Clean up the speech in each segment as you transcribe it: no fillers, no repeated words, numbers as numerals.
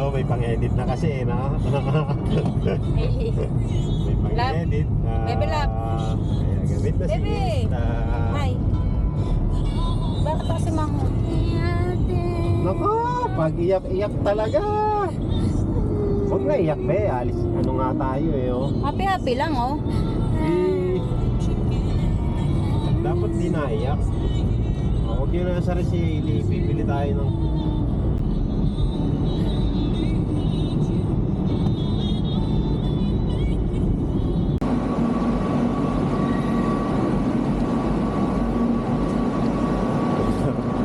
oh, may pang-edit na kasi, no? Hey. May pang-edit na... Bebe love. Kaya gamit na si Bebe. Insta. Hi. Bakit kasi mango? Naku, pag iyak-iyak talaga. Huwag na iyak, be. Alis, ano nga tayo eh, oh. Happy-happy lang, oh. Eh, dapat di naiyak. Oh, huwag yun na sa Hailey. Bibili tayo ng...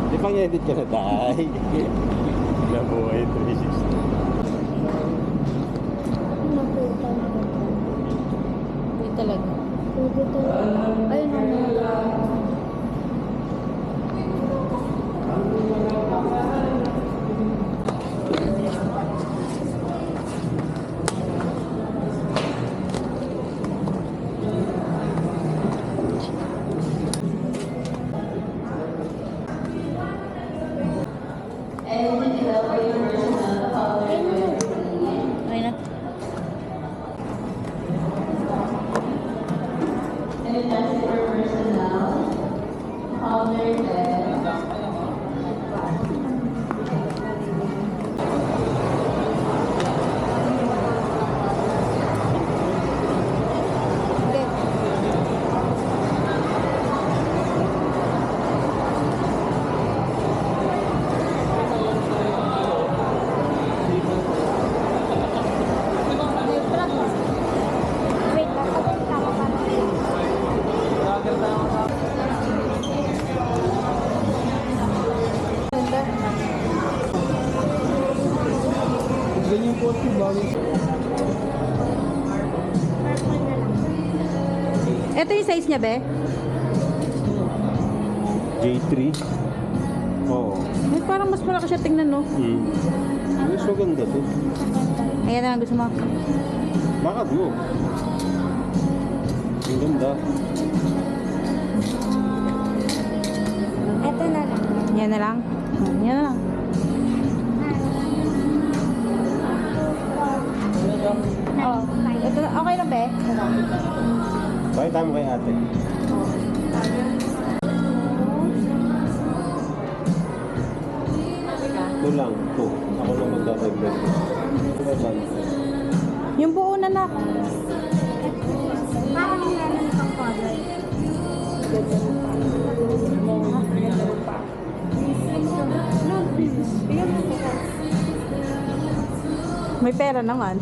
Di pang-edit ka na tayo. Nabuhay 360. Hindi talaga. Ayun na. Ay na. Wait, tapos tama pa. Ganda. Ganyan po ito bago. Purple na lang. Ito yung size niya, be? J3. Oo. Ay, parang mas malaki siya tingnan, no? Mas maganda to. Ayan na lang gusto mo. Bakit mo? Ang ganda. Ito na lang. Yan na lang. Yan na lang. Oh, Ito, okay lang, be? Pakita mo kay ate. Ito lang. Ito. Ako lang magdadagdag. Yung buo na nak. parang meron pang color. May pera naman.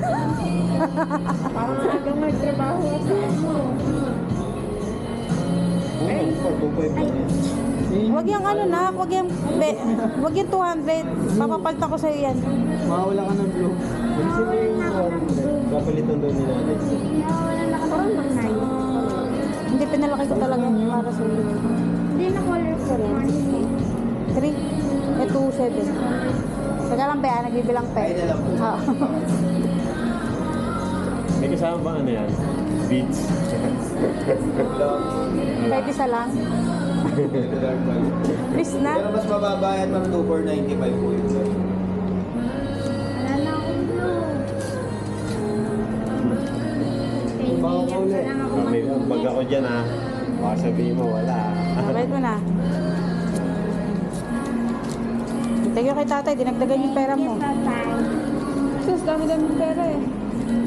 Parang hanggang magtrabaho ako. Wag yung ano na, wag yung, wag yung 200. Papapalta ko sa'yo yan. Mawala ka ng blue. Bilisin mo yung kapalitan doon nila. Wala na parang bang nine. Hindi, pinalaki ko talaga para sa'yo. Hindi na color ko rin. 3. Eh, 2, 7. Teka lang, Bea, nagbibilang pa. Oo. May kasama ba ano yan? Beats. Kahit isa lang. Please na. Pero mas mababa yan, ma'am, 2,495 po yun. Wala na akong blue. Kaya lang ako May bag ako dyan ha. Baka sabihin mo wala. Wait mo na. Thank you kay tatay, dinagdagan yung pera mo. Bye-bye. Sus, dami-dami yung pera eh.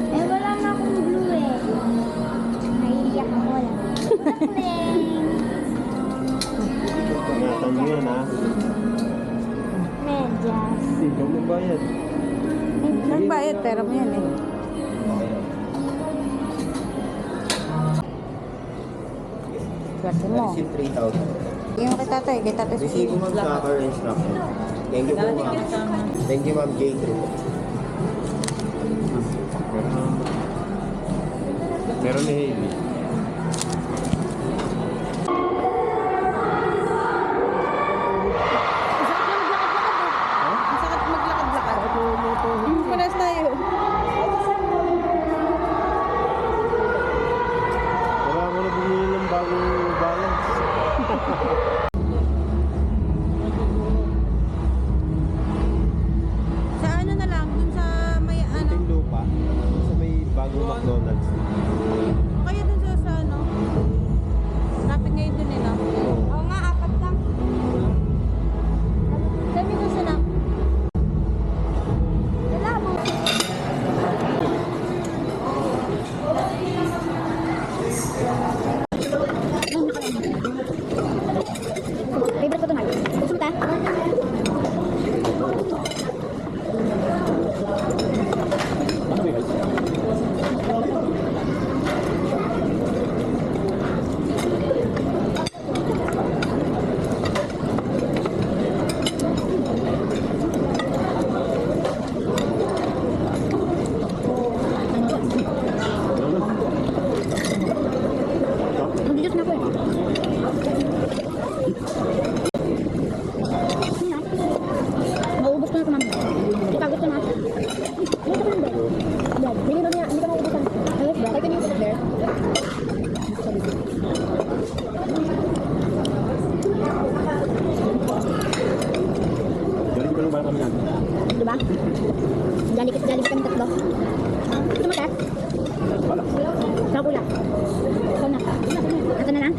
Eh, wala na akong blue eh. Naiiyak ako lang. Ingatan mo yan ha. Medyas. Ikaw magbayad. Nagbayad, pera mo yan eh. Swerte mo. Receive 3,000. Yung kay tatay Receive mo, ma'am, sa car instruction. Thank you po, ma'am. Thank you, ma'am, J3. Meron ni Hailey. Ang sakit maglakad-lakad. Pares tayo. Wala ko na bumili ng bagong balance. Sa ano na lang, dun sa bagong McDonald's. Kaya dun sa ano? Rapid ngayon dun nila. Oo nga, apat lang. Dami gusto na. Wala mo. Favorite ko ito, Mark. Gusto mo ta? Mag-juice na ako eh. Maubos ko na ito, ma'am. Ikaw gusto na. Hindi ka pa ng bread. Bread. Hindi ka maubusan. Ayos ba? Can you put it there? Galing ko lang ba kami yan? Diba? Jalikit kami tatlo. Gusto mo, Kat? Wala. Ikaw pula. Ikaw na. Ito na lang.